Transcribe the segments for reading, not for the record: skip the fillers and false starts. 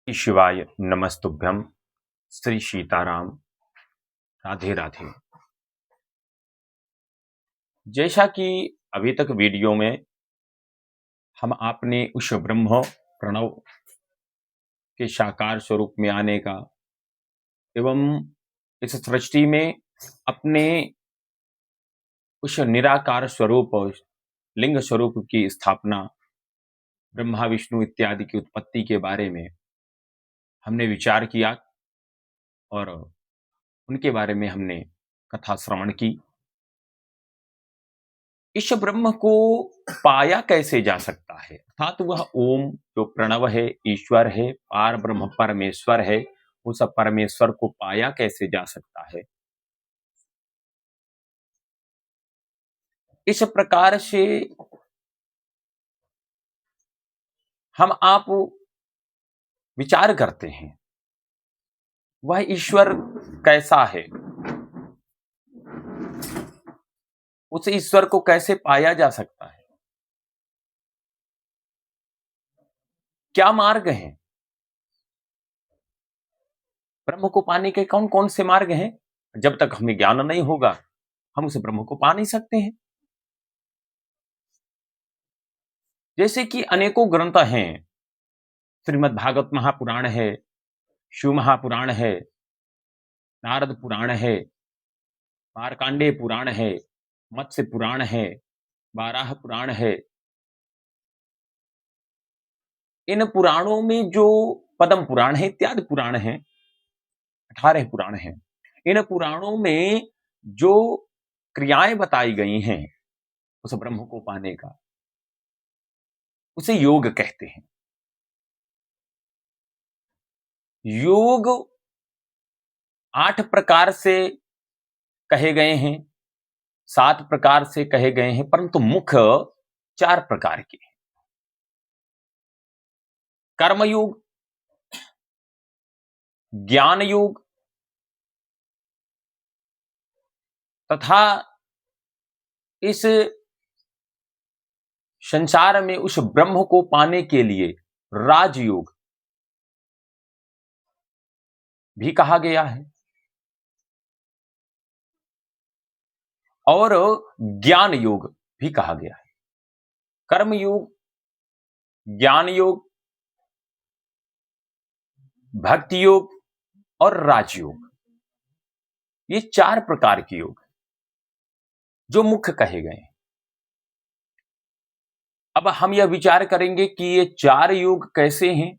शिवाय नमस्तुभ्यम। श्री सीताराम। राधे राधे। जैसा कि अभी तक वीडियो में हम आपने उस ब्रह्म प्रणव के साकार स्वरूप में आने का एवं इस सृष्टि में अपने उस निराकार स्वरूप लिंग स्वरूप की स्थापना, ब्रह्मा विष्णु इत्यादि की उत्पत्ति के बारे में हमने विचार किया और उनके बारे में हमने कथा श्रवण की। इस ब्रह्म को पाया कैसे जा सकता है, अर्थात वह ओम जो प्रणव है, ईश्वर है, पार ब्रह्म परमेश्वर है, उस परमेश्वर को पाया कैसे जा सकता है। इस प्रकार से हम आप विचार करते हैं वह ईश्वर कैसा है, उस ईश्वर को कैसे पाया जा सकता है, क्या मार्ग हैं, ब्रह्म को पाने के कौन कौन से मार्ग हैं। जब तक हमें ज्ञान नहीं होगा हम उस ब्रह्म को पा नहीं सकते हैं। जैसे कि अनेकों ग्रंथ हैं, श्रीमद् भागवत महापुराण है, शिव महापुराण है, नारद पुराण है, मार्कांडेय पुराण है, मत्स्य पुराण है, बाराह पुराण है। इन पुराणों में जो पद्म पुराण है इत्यादि पुराण हैं, 18 पुराण हैं। इन पुराणों में जो क्रियाएं बताई गई हैं उस ब्रह्म को पाने का, उसे योग कहते हैं। योग 8 प्रकार से कहे गए हैं, 7 प्रकार से कहे गए हैं, परंतु मुख्य 4 प्रकार के हैं। कर्मयोग, ज्ञान योग तथा इस संसार में उस ब्रह्म को पाने के लिए राजयोग भी कहा गया है और ज्ञान योग भी कहा गया है। कर्म योग, ज्ञान योग, भक्ति योग और राजयोग, ये 4 प्रकार के योग जो मुख्य कहे गए हैं। अब हम यह विचार करेंगे कि ये 4 योग कैसे हैं।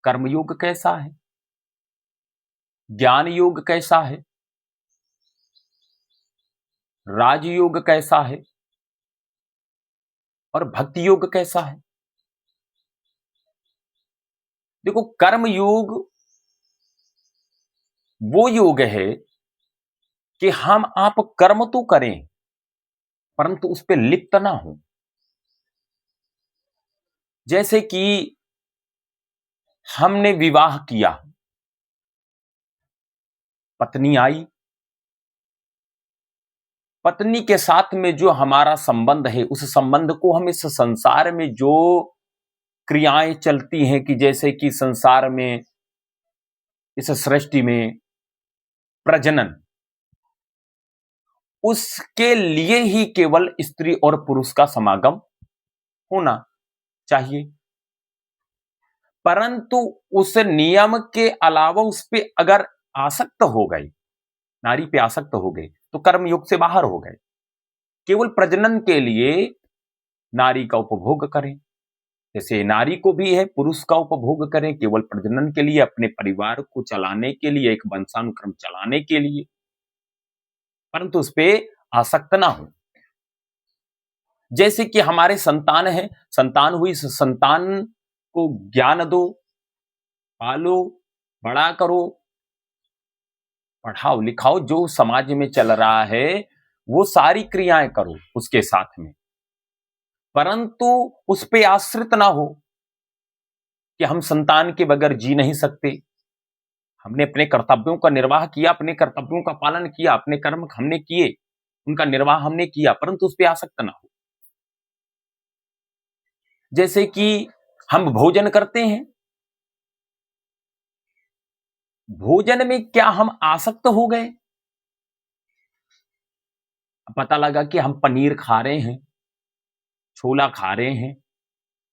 कर्म योग कैसा है, ज्ञान योग कैसा है, राजयोग कैसा है और भक्ति योग कैसा है। देखो, कर्म योग वो योग है कि हम आप कर्म तो करें परंतु उस पर लिप्त ना हो। जैसे कि हमने विवाह किया, पत्नी आई, पत्नी के साथ में जो हमारा संबंध है उस संबंध को हम इस संसार में जो क्रियाएं चलती हैं कि जैसे कि संसार में, इस सृष्टि में प्रजनन, उसके लिए ही केवल स्त्री और पुरुष का समागम होना चाहिए। परंतु उस नियम के अलावा उस पे अगर आसक्त हो गए, नारी पे आसक्त हो गए तो कर्मयोग से बाहर हो गए। केवल प्रजनन के लिए नारी का उपभोग करें, जैसे नारी को भी है पुरुष का उपभोग करें केवल प्रजनन के लिए, अपने परिवार को चलाने के लिए, एक वंशानुक्रम चलाने के लिए, परंतु उस पे आसक्त ना हो। जैसे कि हमारे संतान है, संतान हुई, संतान को ज्ञान दो, पालो, बड़ा करो, पढ़ाओ लिखाओ, जो समाज में चल रहा है वो सारी क्रियाएं करो उसके साथ में, परंतु उस पे आश्रित ना हो कि हम संतान के बगैर जी नहीं सकते। हमने अपने कर्तव्यों का निर्वाह किया, अपने कर्तव्यों का पालन किया, अपने कर्म हमने किए, उनका निर्वाह हमने किया, परंतु उस पे आसक्त ना हो। जैसे कि हम भोजन करते हैं भोजन में क्या हम आसक्त हो गए? पता लगा कि हम पनीर खा रहे हैं, छोला खा रहे हैं,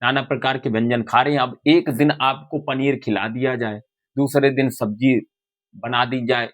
नाना प्रकार के व्यंजन खा रहे हैं। अब एक दिन आपको पनीर खिला दिया जाए, दूसरे दिन सब्जी बना दी जाए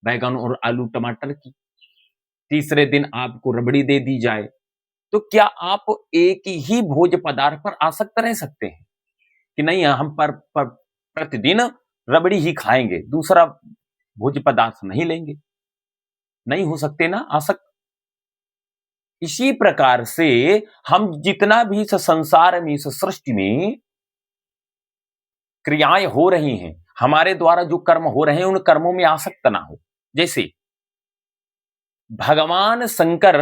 बैंगन और आलू टमाटर की, तीसरे दिन आपको रबड़ी दे दी जाए, तो क्या आप एक ही भोज्य पदार्थ पर आसक्त रह सकते हैं कि नहीं हम पर प्रतिदिन रबड़ी ही खाएंगे, दूसरा भोज्य पदार्थ नहीं लेंगे? नहीं हो सकते ना आसक्त। इसी प्रकार से हम जितना भी इस संसार में, इस सृष्टि में क्रियाएं हो रही हैं, हमारे द्वारा जो कर्म हो रहे हैं, उन कर्मों में आसक्त ना हो। जैसे भगवान शंकर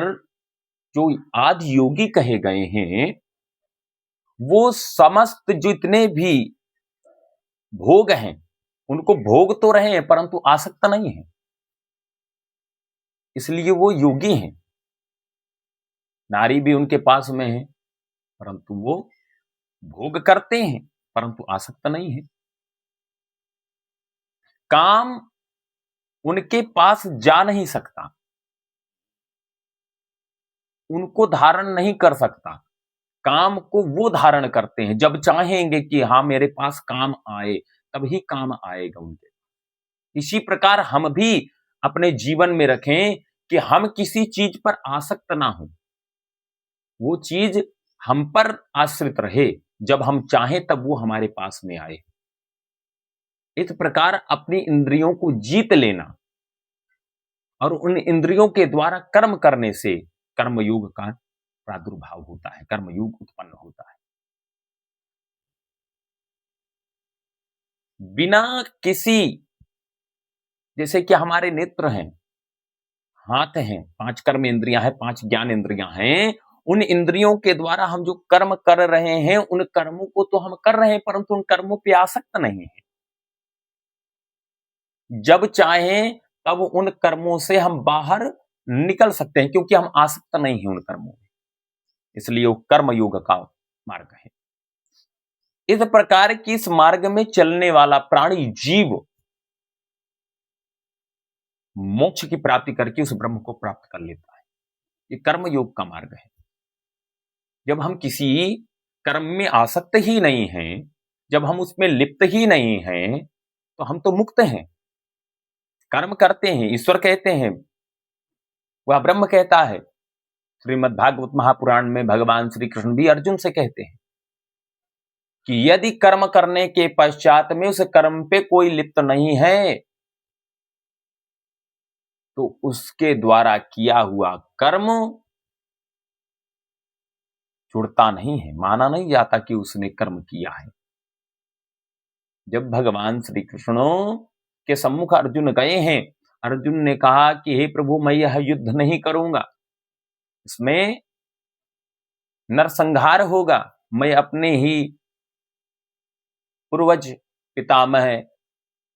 जो आदि योगी कहे गए हैं, वो समस्त जितने भी भोग हैं, उनको भोग तो रहे हैं परंतु आसक्त नहीं है, इसलिए वो योगी हैं। नारी भी उनके पास में है परंतु वो भोग करते हैं परंतु आसक्त नहीं है। काम उनके पास जा नहीं सकता, उनको धारण नहीं कर सकता। काम को वो धारण करते हैं, जब चाहेंगे कि हाँ मेरे पास काम आए तभी काम आएगा उनके। इसी प्रकार हम भी अपने जीवन में रखें कि हम किसी चीज पर आसक्त ना हो, वो चीज हम पर आश्रित रहे, जब हम चाहें तब वो हमारे पास में आए। इस प्रकार अपनी इंद्रियों को जीत लेना और उन इंद्रियों के द्वारा कर्म करने से कर्मयोग का प्रादुर्भाव होता है, कर्मयोग उत्पन्न होता है। बिना किसी, जैसे कि हमारे नेत्र हैं, हाथ हैं, 5 कर्म इंद्रियां हैं, 5 ज्ञान इंद्रियां हैं, उन इंद्रियों के द्वारा हम जो कर्म कर रहे हैं, उन कर्मों को तो हम कर रहे हैं परंतु उन कर्मों पे आसक्त नहीं है। जब चाहें तब उन कर्मों से हम बाहर निकल सकते हैं क्योंकि हम आसक्त नहीं हैं उन कर्मों में, इसलिए वो कर्म योग का मार्ग है। इस प्रकार की इस मार्ग में चलने वाला प्राणी जीव मोक्ष की प्राप्ति करके उस ब्रह्म को प्राप्त कर लेता है। ये कर्म योग का मार्ग है। जब हम किसी कर्म में आसक्त ही नहीं हैं, जब हम उसमें लिप्त ही नहीं हैं, तो हम तो मुक्त हैं। कर्म करते हैं, ईश्वर कहते हैं, वह ब्रह्म कहता है। श्रीमद् भागवत महापुराण में भगवान श्री कृष्ण भी अर्जुन से कहते हैं कि यदि कर्म करने के पश्चात में उस कर्म पे कोई लिप्त नहीं है, तो उसके द्वारा किया हुआ कर्म छूटता नहीं है, माना नहीं जाता कि उसने कर्म किया है। जब भगवान श्री कृष्ण के सम्मुख अर्जुन गए हैं, अर्जुन ने कहा कि हे प्रभु मैं यह युद्ध नहीं करूंगा, इसमें नरसंहार होगा, मैं अपने ही पूर्वज, पितामह,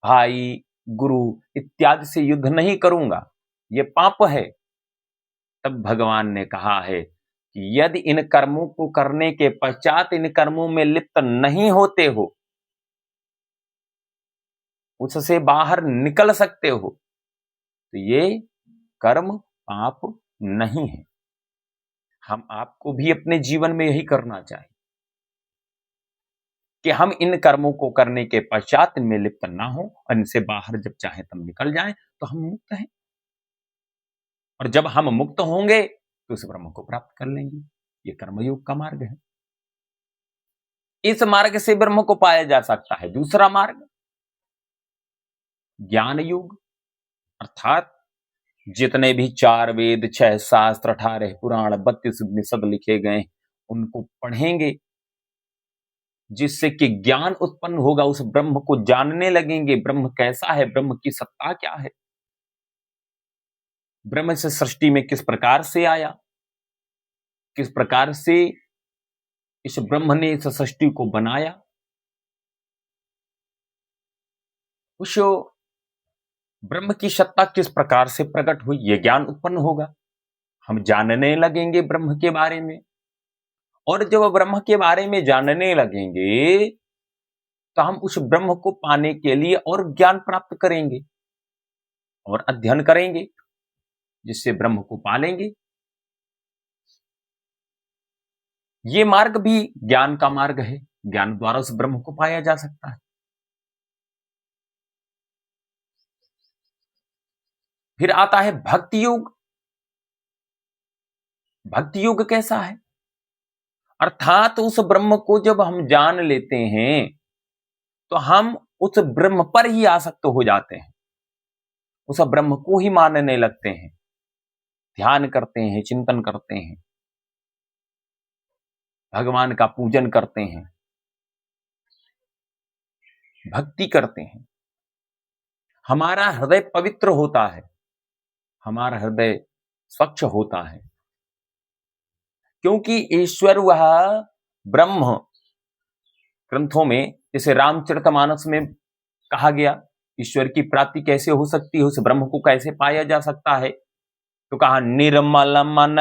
भाई, गुरु इत्यादि से युद्ध नहीं करूंगा, ये पाप है। तब भगवान ने कहा है कि यदि इन कर्मों को करने के पश्चात इन कर्मों में लिप्त नहीं होते हो, उससे बाहर निकल सकते हो, तो ये कर्म पाप नहीं है। हम आपको भी अपने जीवन में यही करना चाहिए कि हम इन कर्मों को करने के पश्चात इनमें लिप्त ना हो और इनसे बाहर जब चाहे तब निकल जाएं, तो हम मुक्त हैं। और जब हम मुक्त होंगे तो उस ब्रह्म को प्राप्त कर लेंगे। ये कर्मयोग का मार्ग है। इस मार्ग से ब्रह्म को पाया जा सकता है। दूसरा मार्ग ज्ञान योग, अर्थात जितने भी 4 वेद, 6 शास्त्र, 18 पुराण, 32 उपनिषद लिखे गए, उनको पढ़ेंगे, जिससे कि ज्ञान उत्पन्न होगा, उस ब्रह्म को जानने लगेंगे। ब्रह्म कैसा है, ब्रह्म की सत्ता क्या है, ब्रह्म से सृष्टि में किस प्रकार से आया, किस प्रकार से इस ब्रह्म ने इस सृष्टि को बनाया, उस ब्रह्म की सत्ता किस प्रकार से प्रकट हुई, यह ज्ञान उत्पन्न होगा। हम जानने लगेंगे ब्रह्म के बारे में, और जब ब्रह्म के बारे में जानने लगेंगे तो हम उस ब्रह्म को पाने के लिए और ज्ञान प्राप्त करेंगे और अध्ययन करेंगे, जिससे ब्रह्म को पालेंगे। ये मार्ग भी ज्ञान का मार्ग है, ज्ञान द्वारा उस ब्रह्म को पाया जा सकता है। फिर आता है भक्ति योग। भक्ति योग कैसा है? अर्थात उस ब्रह्म को जब हम जान लेते हैं तो हम उस ब्रह्म पर ही आसक्त हो जाते हैं, उस ब्रह्म को ही मानने लगते हैं, ध्यान करते हैं, चिंतन करते हैं, भगवान का पूजन करते हैं, भक्ति करते हैं। हमारा हृदय पवित्र होता है, हमारा हृदय स्वच्छ होता है, क्योंकि ईश्वर वह ब्रह्म, ग्रंथों में जैसे रामचरितमानस में कहा गया, ईश्वर की प्राप्ति कैसे हो सकती है, उस ब्रह्म को कैसे पाया जा सकता है, तो कहा निर्मल मन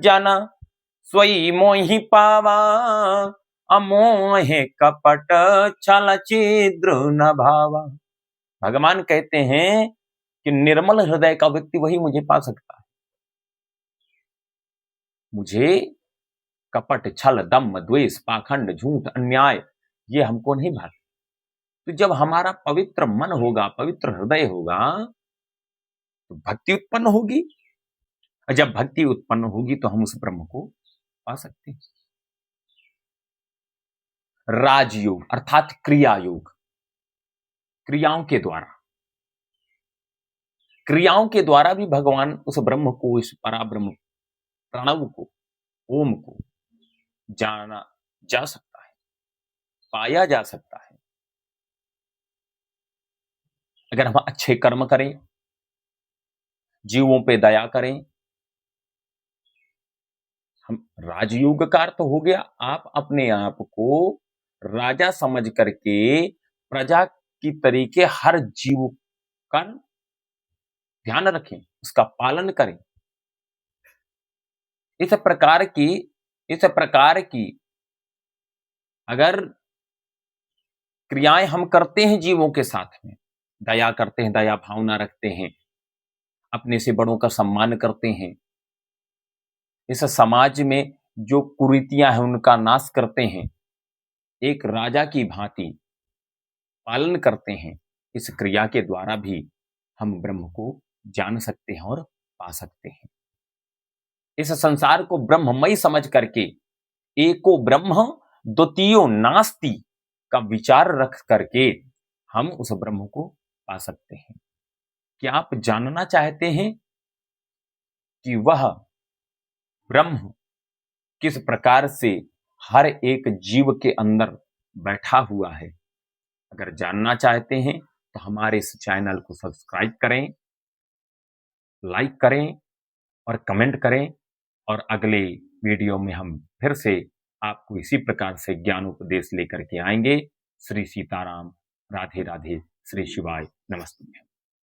जना स्वई मोहि पावा, अमोहे कपट छल छिद्र न भावा। भगवान कहते हैं कि निर्मल हृदय का व्यक्ति वही मुझे पा सकता है। मुझे कपट, छल, दम्भ, द्वेष, पाखंड, झूठ, अन्याय ये हमको नहीं भाते। तो जब हमारा पवित्र मन होगा, पवित्र हृदय होगा, तो भक्ति उत्पन्न होगी, और जब भक्ति उत्पन्न होगी तो हम उस ब्रह्म को पा सकते हैं। राजयोग अर्थात क्रिया योग, क्रियाओं के द्वारा भी भगवान उस ब्रह्म को, इस पराब्रह्म प्रणव को, ओम को जाना जा सकता है, पाया जा सकता है। अगर हम अच्छे कर्म करें, जीवों पे दया करें, हम राजयोग का अर्थ हो गया आप अपने आप को राजा समझ करके प्रजा की तरीके हर जीव का ध्यान रखें, उसका पालन करें। इस प्रकार की अगर क्रियाएं हम करते हैं जीवों के साथ में, दया करते हैं, दया भावना रखते हैं, अपने से बड़ों का सम्मान करते हैं, इस समाज में जो कुरीतियां हैं उनका नाश करते हैं, एक राजा की भांति पालन करते हैं, इस क्रिया के द्वारा भी हम ब्रह्म को जान सकते हैं और पा सकते हैं। इस संसार को ब्रह्ममय समझ करके एको ब्रह्म द्वितीयो नास्ति का विचार रख करके हम उस ब्रह्म को पा सकते हैं। क्या आप जानना चाहते हैं कि वह ब्रह्म किस प्रकार से हर एक जीव के अंदर बैठा हुआ है? अगर जानना चाहते हैं तो हमारे इस चैनल को सब्सक्राइब करें, लाइक करें और कमेंट करें, और अगले वीडियो में हम फिर से आपको इसी प्रकार से ज्ञान उपदेश लेकर के आएंगे। श्री सीताराम, राधे राधे, श्री शिवाय, नमस्ते।